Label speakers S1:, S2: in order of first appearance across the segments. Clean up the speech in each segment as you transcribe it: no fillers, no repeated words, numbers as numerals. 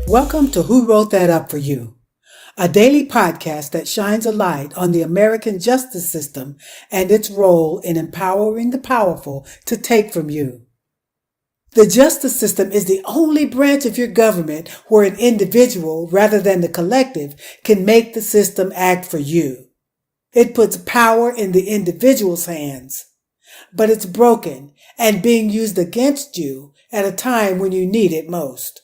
S1: Welcome to Who Wrote That Up For You, a daily podcast that shines a light on the American justice system and its role in empowering the powerful to take from you. The justice system is the only branch of your government where an individual, rather than the collective, can make the system act for you. It puts power in the individual's hands, but it's broken and being used against you at a time when you need it most.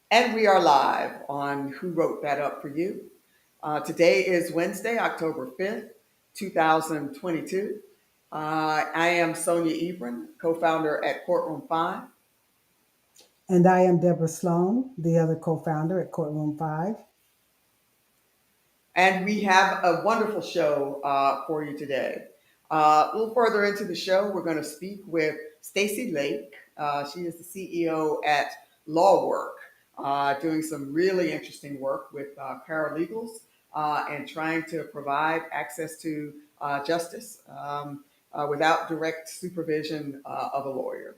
S2: And we are live on Who Wrote That Up For You. Today is Wednesday, October 5th, 2022. I am Sonia Ebron, co-founder at Courtroom 5.
S1: And I am Deborah Sloan, the other co-founder at Courtroom 5.
S2: And we have a wonderful show for you today. A little further into the show, we're going to speak with Stacey Lake. She is the CEO at Law Wurk, doing some really interesting work with paralegals and trying to provide access to justice without direct supervision of a lawyer.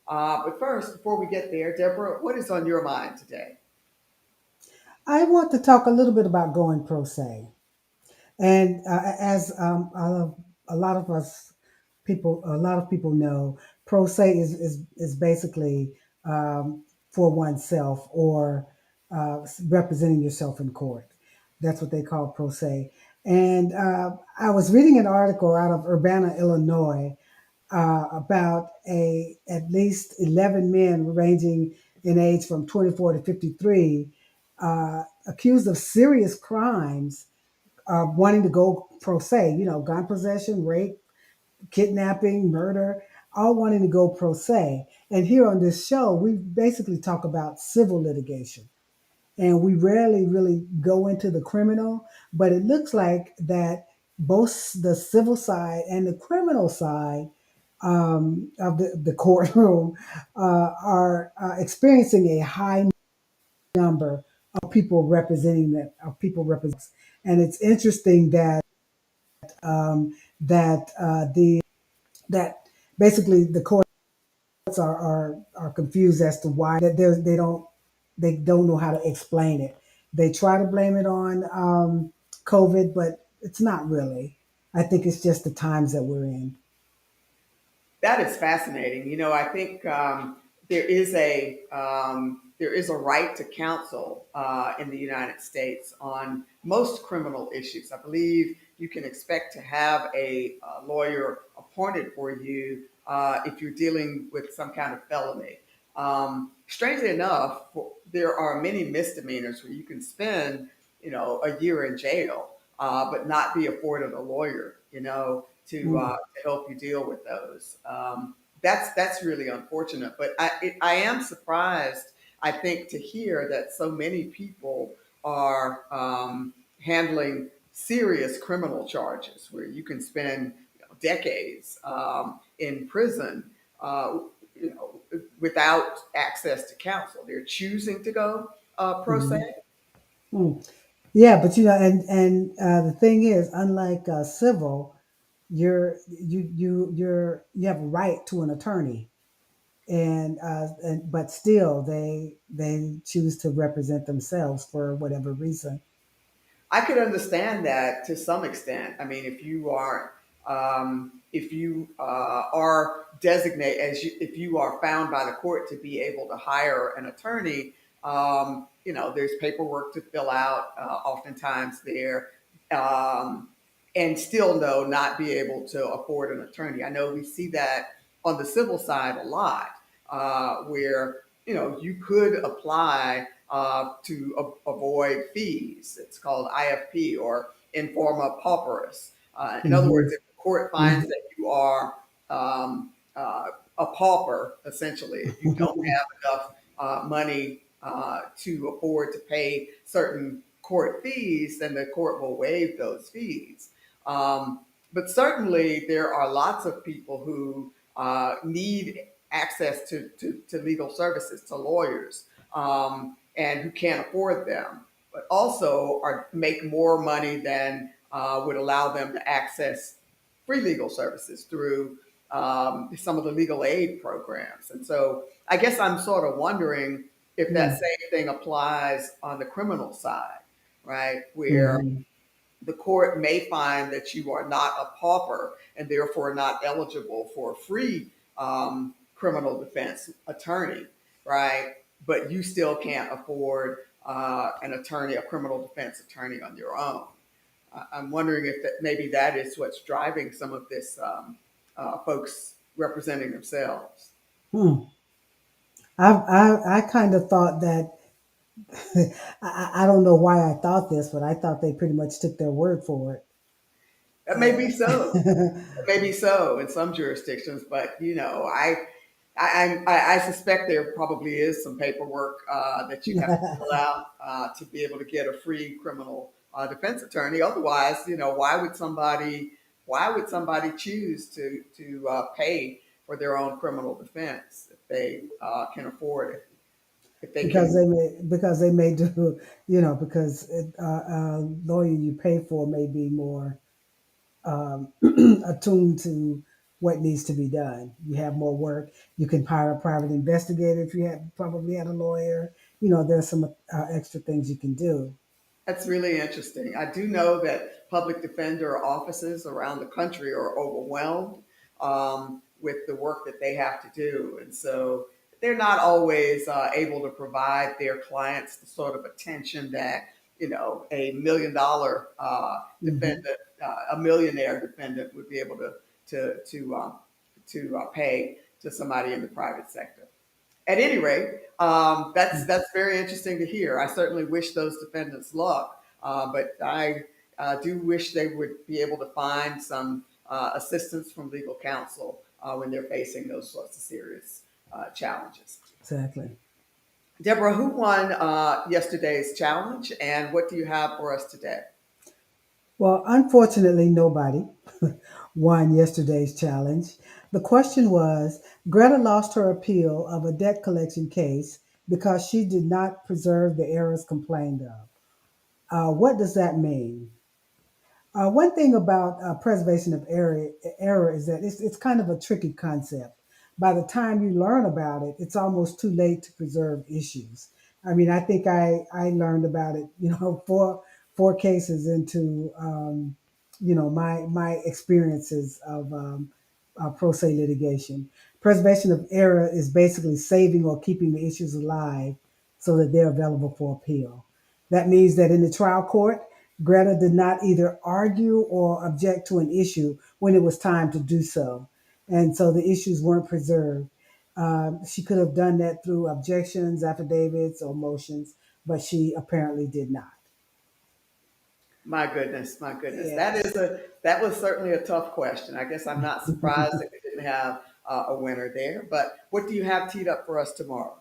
S2: But first, before we get there, Deborah, what is on your mind today?
S1: I want to talk a little bit about going pro se. And as a lot of us a lot of people know, pro se is basically for oneself or representing yourself in court. That's what they call pro se. And I was reading an article out of Urbana, Illinois, about at least 11 men ranging in age from 24 to 53, accused of serious crimes, wanting to go pro se, gun possession, rape, kidnapping, murder, all wanting to go pro se. And here on this show, we basically talk about civil litigation. And we rarely really go into the criminal, but it looks like that both the civil side and the criminal side of the courtroom are experiencing a high number of people representing that of people represent. And it's interesting that the that basically the courts are confused as to why that they don't know how to explain it. They try to blame it on COVID, but it's not really. I think it's just the times that we're in.
S2: That is fascinating. I think there is a right to counsel in the United States on most criminal issues. I believe you can expect to have a lawyer appointed for you if you're dealing with some kind of felony. Strangely enough, there are many misdemeanors where you can spend, a year in jail, but not be afforded a lawyer, to help you deal with those. That's really unfortunate. But I am surprised, I think, to hear that so many people are handling serious criminal charges where you can spend decades in prison, you know, without access to counsel. They're choosing to go pro
S1: Mhm.
S2: se.
S1: Mm. Yeah, but the thing is, unlike civil, you have a right to an attorney, and but still they choose to represent themselves for whatever reason.
S2: I could understand that to some extent. I mean, if you are designated if you are found by the court to be able to hire an attorney, there's paperwork to fill out, oftentimes there, um, and still not be able to afford an attorney. I know we see that on the civil side a lot, where you could apply to avoid fees. It's called IFP, or informa pauperis. In other
S1: Hmm.
S2: words, if the court finds
S1: Hmm.
S2: that you are a pauper, essentially, if you don't have enough money to afford to pay certain court fees, then the court will waive those fees. But certainly, there are lots of people who need access to legal services, to lawyers, and who can't afford them, but also make more money than would allow them to access free legal services through some of the legal aid programs. And so I guess I'm sort of wondering if that
S1: Mm,
S2: same thing applies on the criminal side, right? Where
S1: mhm.
S2: the court may find that you are not a pauper and therefore not eligible for a free criminal defense attorney, right? But you still can't afford an attorney, a criminal defense attorney on your own. I'm wondering if maybe that is what's driving some of this folks representing themselves.
S1: Hmm. I kind of thought that I don't know why I thought this, but I thought they pretty much took their word for it.
S2: That may be so. Maybe so in some jurisdictions, but I suspect there probably is some paperwork that you have to fill out to be able to get a free criminal defense attorney. Otherwise, why would somebody choose to pay for their own criminal defense if they can afford it? If they
S1: because
S2: can,
S1: they may do, because lawyer you pay for may be more attuned to what needs to be done. You have more work. You can hire a private investigator if you have probably had a lawyer. There's some extra things you can do.
S2: That's really interesting. I do know that public defender offices around the country are overwhelmed with the work that they have to do. And so they're not always able to provide their clients the sort of attention that, $1 million
S1: Hmm.
S2: defendant, a millionaire defendant would be able to pay to somebody in the private sector. At any rate, that's very interesting to hear. I certainly wish those defendants luck, but I do wish they would be able to find some assistance from legal counsel when they're facing those sorts of serious challenges.
S1: Exactly.
S2: Deborah, who won yesterday's challenge, and what do you have for us today?
S1: Well, unfortunately, nobody won yesterday's challenge. The question was Greta lost her appeal of a debt collection case because she did not preserve the errors complained of. What does that mean? One thing about preservation of error is that it's kind of a tricky concept. By the time you learn about it, it's almost too late to preserve issues. I mean, I think I learned about it, four cases into, my experiences of pro se litigation. Preservation of error is basically saving or keeping the issues alive so that they're available for appeal. That means that in the trial court, Greta did not either argue or object to an issue when it was time to do so. And so the issues weren't preserved. She could have done that through objections, affidavits, or motions, but she apparently did not.
S2: My goodness, my goodness.
S1: Yes.
S2: That was certainly a tough question. I guess I'm not surprised that we didn't have a winner there. But what do you have teed up for us tomorrow?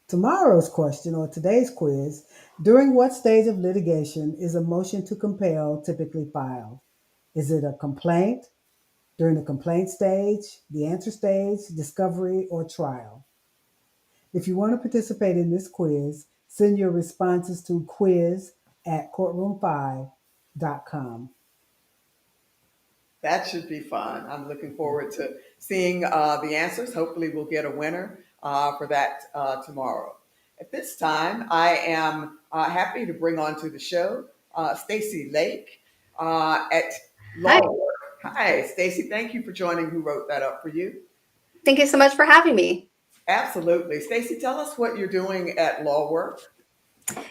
S1: Tomorrow's question or today's quiz: during what stage of litigation is a motion to compel typically filed? Is it a complaint, during the complaint stage, the answer stage, discovery, or trial? If you want to participate in this quiz, send your responses to quiz@courtroom5.com.
S2: That should be fun. I'm looking forward to seeing the answers. Hopefully, we'll get a winner for that tomorrow. At this time, I am happy to bring on to the show Stacey Lake at
S3: Hi.
S2: Law Wurk. Hi, Stacey. Thank you for joining. Who wrote that up for you?
S3: Thank you so much for having me.
S2: Absolutely. Stacey, tell us what you're doing at Law Wurk.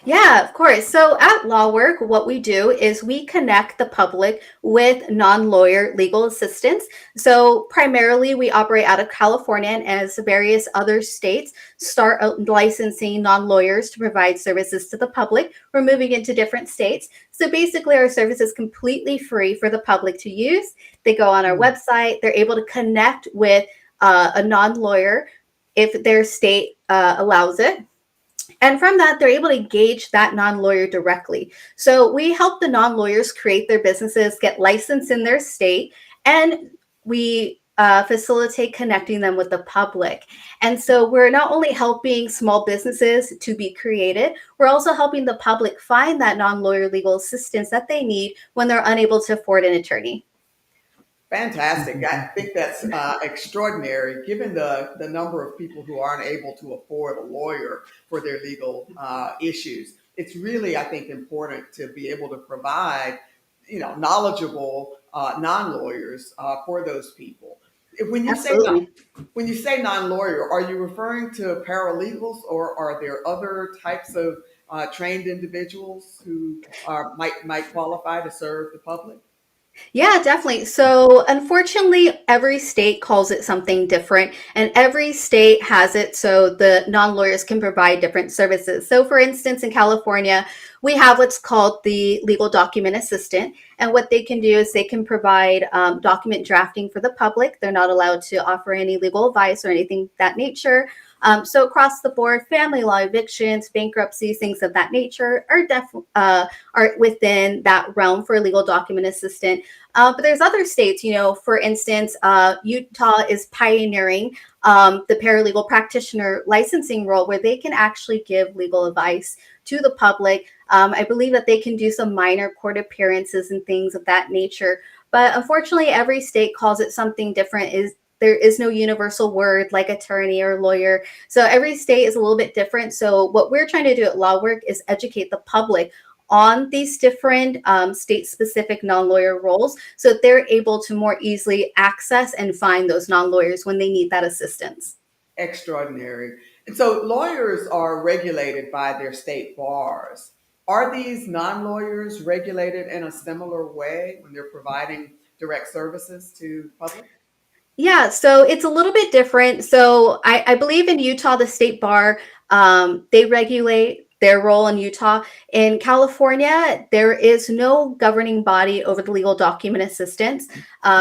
S3: Yeah, of course. So at Law Wurk, what we do is we connect the public with non-lawyer legal assistance. So primarily we operate out of California, and as various other states start licensing non-lawyers to provide services to the public, we're moving into different states. So basically our service is completely free for the public to use. They go on our
S1: Hmm.
S3: website, they're able to connect with a non-lawyer if their state allows it. And from that, they're able to engage that non-lawyer directly. So we help the non-lawyers create their businesses, get licensed in their state, and we facilitate connecting them with the public. And so we're not only helping small businesses to be created, we're also helping the public find that non-lawyer legal assistance that they need when they're unable to afford an attorney.
S2: Fantastic. I
S1: Mhm.
S2: think that's extraordinary, given the number of people who aren't able to afford a lawyer for their legal issues. It's really, I think, important to be able to provide, knowledgeable non-lawyers for those people. When you say
S3: Absolutely.
S2: when you say non-lawyer, are you referring to paralegals, or are there other types of trained individuals who might qualify to serve the public?
S3: Yeah, definitely. So, unfortunately, every state calls it something different, and every state has it so the non lawyers can provide different services. So, for instance, in California, we have what's called the legal document assistant. And what they can do is they can provide document drafting for the public. They're not allowed to offer any legal advice or anything of that nature. So, across the board, family law, evictions, bankruptcies, things of that nature are within that realm for a legal document assistant. But there's other states, for instance, Utah is pioneering the paralegal practitioner licensing role where they can actually give legal advice to the public. I believe that they can do some minor court appearances and things of that nature. But unfortunately, every state calls it something different. There is no universal word like attorney or lawyer. So every state is a little bit different. So what we're trying to do at Law Wurk is educate the public on these different state-specific non-lawyer roles so that they're able to more easily access and find those non-lawyers when they need that assistance.
S2: Extraordinary. And so lawyers are regulated by their state bars. Are these non-lawyers regulated in a similar way when they're providing direct services to the public?
S3: Yeah, so it's a little bit different. So I believe in Utah, the state bar, they regulate their role in Utah. In California, there is no governing body over the legal document assistance.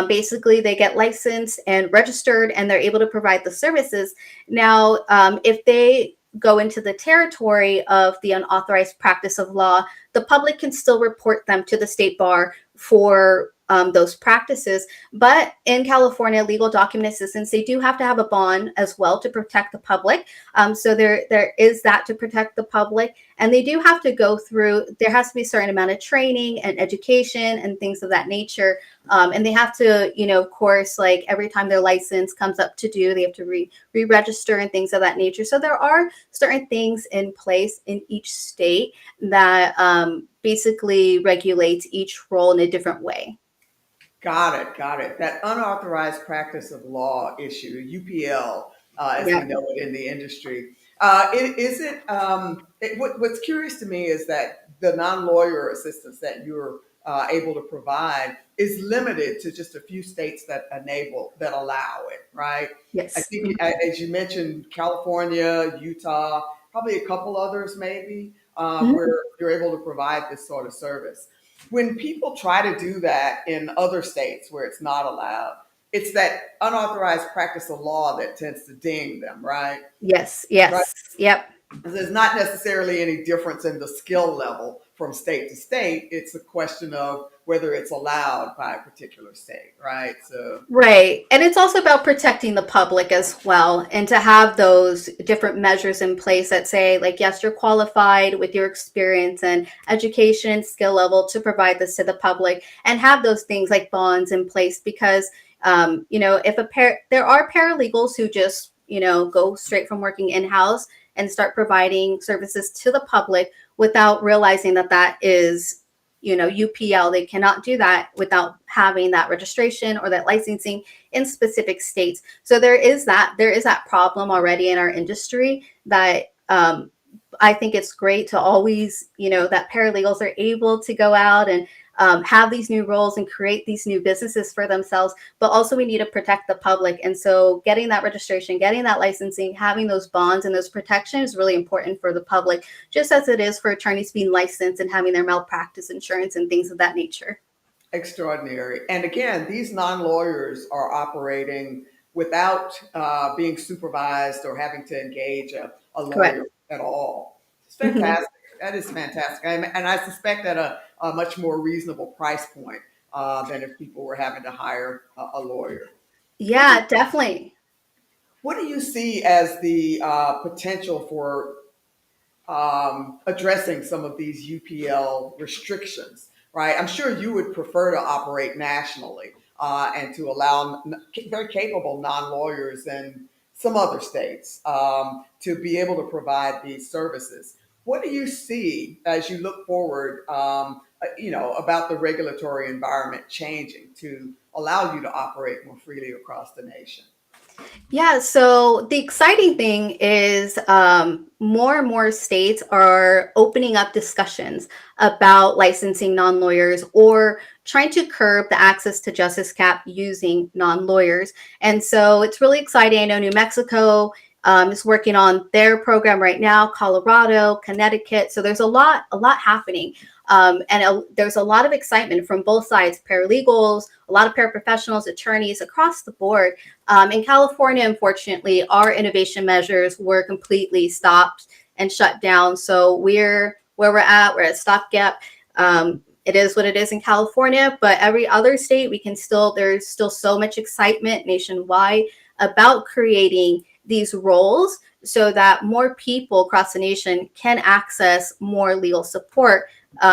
S3: Basically, they get licensed and registered, and they're able to provide the services. Now, if they go into the territory of the unauthorized practice of law, the public can still report them to the state bar for those practices. But in California, legal document assistance, they do have to have a bond as well to protect the public. So there is that to protect the public. And they do have to go through, there has to be a certain amount of training and education and things of that nature. And they have to, of course, like every time their license comes up to due, they have to re-register and things of that nature. So there are certain things in place in each state that basically regulates each role in a different way.
S2: Got it, got it. That unauthorized practice of law issue, UPL, as we
S3: Yeah.
S2: know it in the industry. Is it, what's curious to me is that the non-lawyer assistance that you're able to provide is limited to just a few states that allow it, right? I
S3: Yes.
S2: think, as you mentioned, California, Utah, probably a couple others maybe,
S3: Mhm.
S2: where you're able to provide this sort of service. When people try to do that in other states where it's not allowed, it's that unauthorized practice of law that tends to ding them, right?
S3: Yes.
S2: Right.
S3: Yes. Yep.
S2: There's not necessarily any difference in the skill level from state to state. It's a question of whether it's allowed by a particular state, right? So,
S3: Right. And it's also about protecting the public as well. And to have those different measures in place that say, like, yes, you're qualified with your experience and education and skill level to provide this to the public and have those things like bonds in place because, if there are paralegals who just, go straight from working in house and start providing services to the public without realizing that that is UPL. They cannot do that without having that registration or that licensing in specific states. So there is that problem already in our industry that I think it's great to always, that paralegals are able to go out and have these new roles and create these new businesses for themselves. But also, we need to protect the public. And so, getting that registration, getting that licensing, having those bonds and those protections is really important for the public, just as it is for attorneys being licensed and having their malpractice insurance and things of that nature.
S2: extraordinary. And again, these non-lawyers are operating without being supervised or having to engage a
S3: Correct.
S2: lawyer at all. It's
S3: Mhm.
S2: fantastic. That is fantastic. And I suspect at a much more reasonable price point than if people were having to hire a lawyer. What do you,
S3: Yeah, definitely.
S2: what do you see as the potential for addressing some of these UPL restrictions, right? I'm sure you would prefer to operate nationally and to allow very capable non-lawyers in some other states to be able to provide these services. What do you see as you look forward, about the regulatory environment changing to allow you to operate more freely across the nation?
S3: Yeah, so the exciting thing is more and more states are opening up discussions about licensing non lawyers or trying to curb the access to justice gap using non lawyers. And so it's really exciting. I know New Mexico is working on their program right now, Colorado, Connecticut. So there's a lot happening. There's a lot of excitement from both sides, paralegals, a lot of paraprofessionals, attorneys across the board. In California, unfortunately, our innovation measures were completely stopped and shut down. So we're where we're at stopgap. It is what it is in California, but every other state, there's still so much excitement nationwide about creating these roles so that more people across the nation can access more legal support.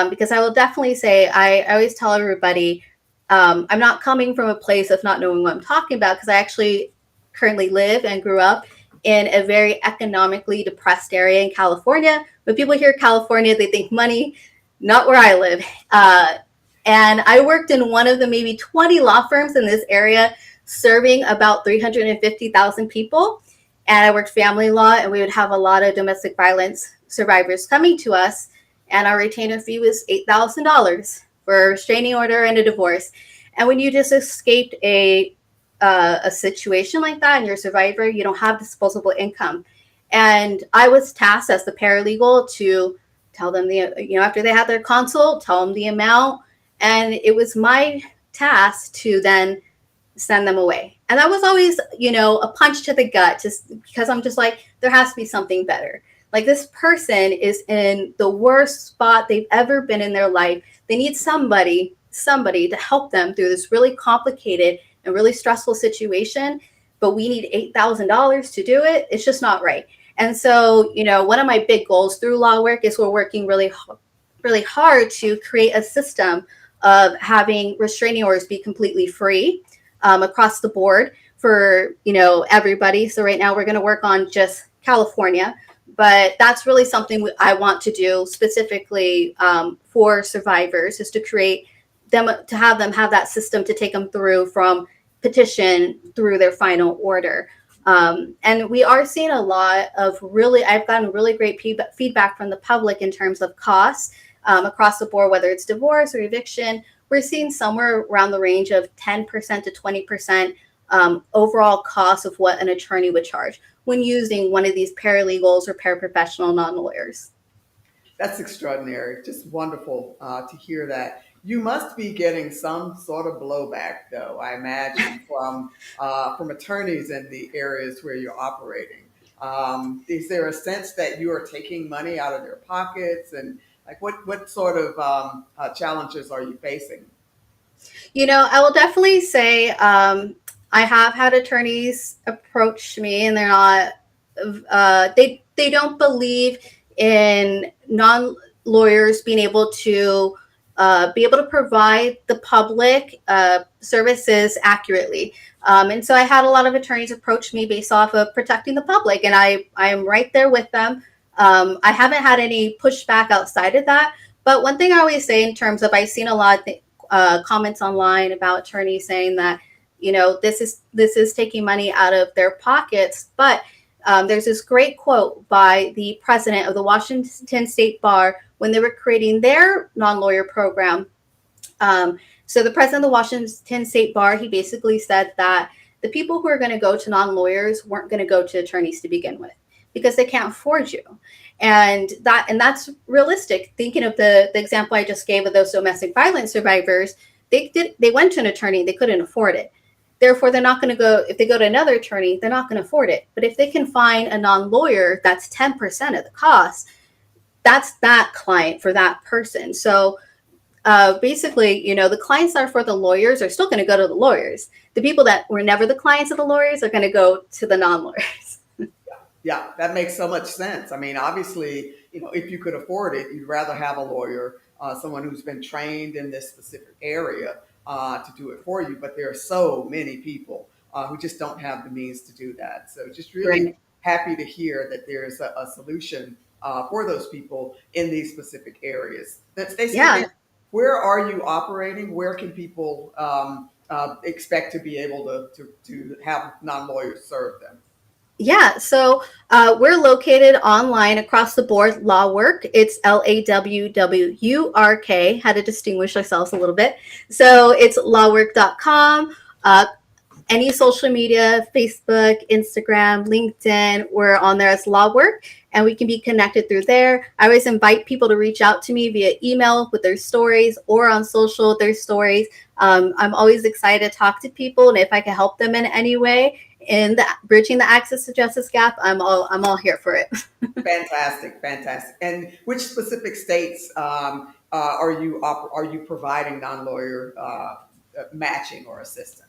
S3: Because I will definitely say, I always tell everybody, I'm not coming from a place of not knowing what I'm talking about because I actually currently live and grew up in a very economically depressed area in California. When people hear California, they think money, not where I live. And I worked in one of the maybe 20 law firms in this area, serving about 350,000 people. And I worked family law, and we would have a lot of domestic violence survivors coming to us. And our retainer fee was $8,000 for a restraining order and a divorce. And when you just escaped a situation like that and you're a survivor, you don't have disposable income. And I was tasked as the paralegal to tell them after they had their consult, tell them the amount. And it was my task to then send them away. And that was always, a punch to the gut, just because I'm just like, there has to be something better. Like, this person is in the worst spot they've ever been in their life. They need somebody to help them through this really complicated and really stressful situation, but we need $8,000 to do it. It's just not right. And so, one of my big goals through Law Wurk is we're working really hard to create a system of having restraining orders be completely free across the board for everybody. So right now we're going to work on just California, but that's really something I want to do specifically for survivors, is to create them, to have them have that system to take them through from petition through their final order. And we are seeing a lot of I've gotten really great feedback from the public in terms of costs across the board, whether it's divorce or eviction. We're seeing somewhere around the range of 10% to 20% overall cost of what an attorney would charge when using one of these paralegals or paraprofessional non-lawyers.
S2: That's extraordinary. Just wonderful to hear that. You must be getting some sort of blowback, though, I imagine, from attorneys in the areas where you're operating. Is there a sense that you are taking money out of their pockets, and like what sort of challenges are you facing?
S3: I will definitely say I have had attorneys approach me, and they're not. They don't believe in non lawyers being able to provide the public services accurately. And so I had a lot of attorneys approach me based off of protecting the public, and I am right there with them. I haven't had any pushback outside of that. But one thing I always say in terms of, I've seen a lot of comments online about attorneys saying that this is taking money out of their pockets. But there's this great quote by the president of the Washington State Bar when they were creating their non-lawyer program. So the president of the Washington State Bar, he basically said that the people who are going to go to non-lawyers weren't going to go to attorneys to begin with, because they can't afford you. And that's realistic. Thinking of the example I just gave of those domestic violence survivors, they went to an attorney, they couldn't afford it. Therefore, they're not going to go. If they go to another attorney, they're not going to afford it. But if they can find a non-lawyer that's 10% of the cost, that's that client for that person. So basically, the clients that are for the lawyers are still going to go to the lawyers. The people that were never the clients of the lawyers are going to go to the non-lawyers.
S2: Yeah, that makes so much sense. I mean, obviously, if you could afford it, you'd rather have a lawyer, someone who's been trained in this specific area to do it for you. But there are so many people who just don't have the means to do that. So just really
S3: Right.
S2: happy to hear that there's a solution for those people in these specific areas. Then, Stacey,
S3: Yeah.
S2: again, where are you operating? Where can people expect to be able to have non-lawyers serve them?
S3: Yeah, so we're located online across the board. Law Wurk. It's LAWWURK. Had to distinguish ourselves a little bit. So it's lawwork.com. Any social media, Facebook, Instagram, LinkedIn, we're on there as Law Wurk, and we can be connected through there. I always invite people to reach out to me via email with their stories or on social, their stories. I'm always excited to talk to people, and if I can help them in any way in bridging the access to justice gap, I'm all here for it.
S2: Fantastic, fantastic. And which specific states are you providing non-lawyer matching or assistance?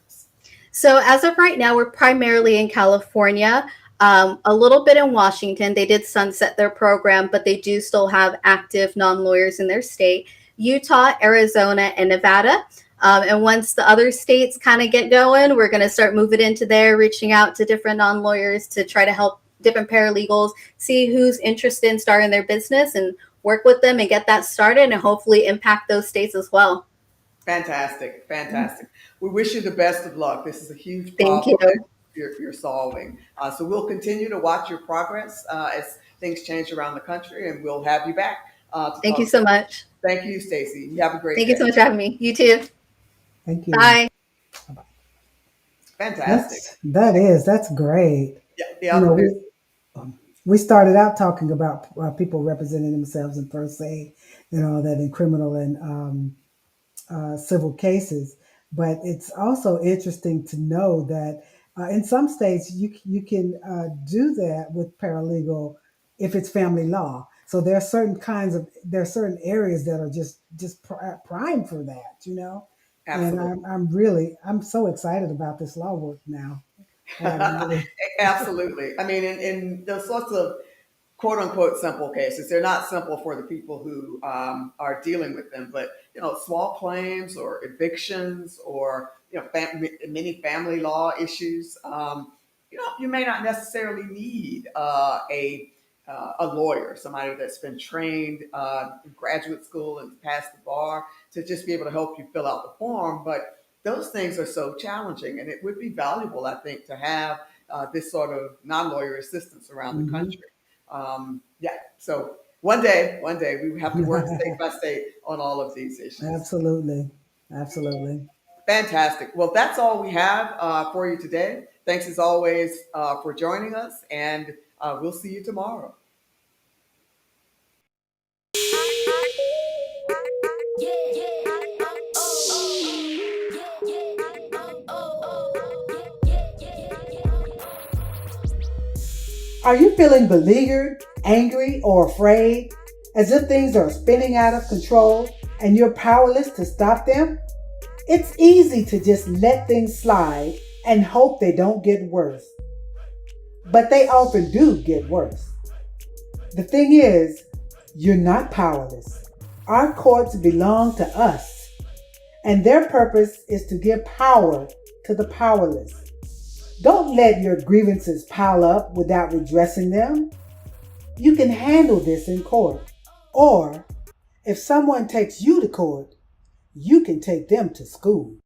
S3: So as of right now, we're primarily in California, a little bit in Washington. They did sunset their program, but they do still have active non-lawyers in their state. Utah, Arizona, and Nevada. And once the other states kind of get going, we're going to start moving into there, reaching out to different non-lawyers to try to help different paralegals see who's interested in starting their business and work with them and get that started and hopefully impact those states as well.
S2: Fantastic, fantastic. We wish you the best of luck. This is a huge
S3: Thank you.
S2: problem that you're solving. So we'll continue to watch your progress as things change around the country, and we'll have you back to
S3: Thank you
S2: talk.
S3: so much.
S2: Thank you, Stacey. You have a great
S3: Thank you
S2: day.
S3: so much for having me. You too.
S1: Thank you.
S3: Bye.
S2: Fantastic.
S1: That's great.
S2: Yeah,
S1: You
S2: yeah.
S1: know, we started out talking about people representing themselves in per se, that in criminal and civil cases. But it's also interesting to know that in some states you can do that with paralegal if it's family law. So there are certain areas that are just prime for that. And
S2: Absolutely.
S1: I'm so excited about this law work now. I'm really
S2: Absolutely. I mean, in those sorts of quote unquote simple cases, they're not simple for the people who are dealing with them, but small claims or evictions or many family law issues. You may not necessarily need a lawyer, somebody that's been trained in graduate school and passed the bar to just be able to help you fill out the form. But those things are so challenging, and it would be valuable, I think, to have this sort of non-lawyer assistance around the
S1: Mhm.
S2: country. Yeah. So one day we have to work state by state on all of these issues.
S1: Absolutely. Absolutely.
S2: Fantastic. Well, that's all we have for you today. Thanks as always for joining us, and we'll see you tomorrow.
S1: Are you feeling beleaguered, angry, or afraid, as if things are spinning out of control and you're powerless to stop them? It's easy to just let things slide and hope they don't get worse. But they often do get worse. The thing is, you're not powerless. Our courts belong to us, and their purpose is to give power to the powerless. Don't let your grievances pile up without redressing them. You can handle this in court. Or, if someone takes you to court, you can take them to school.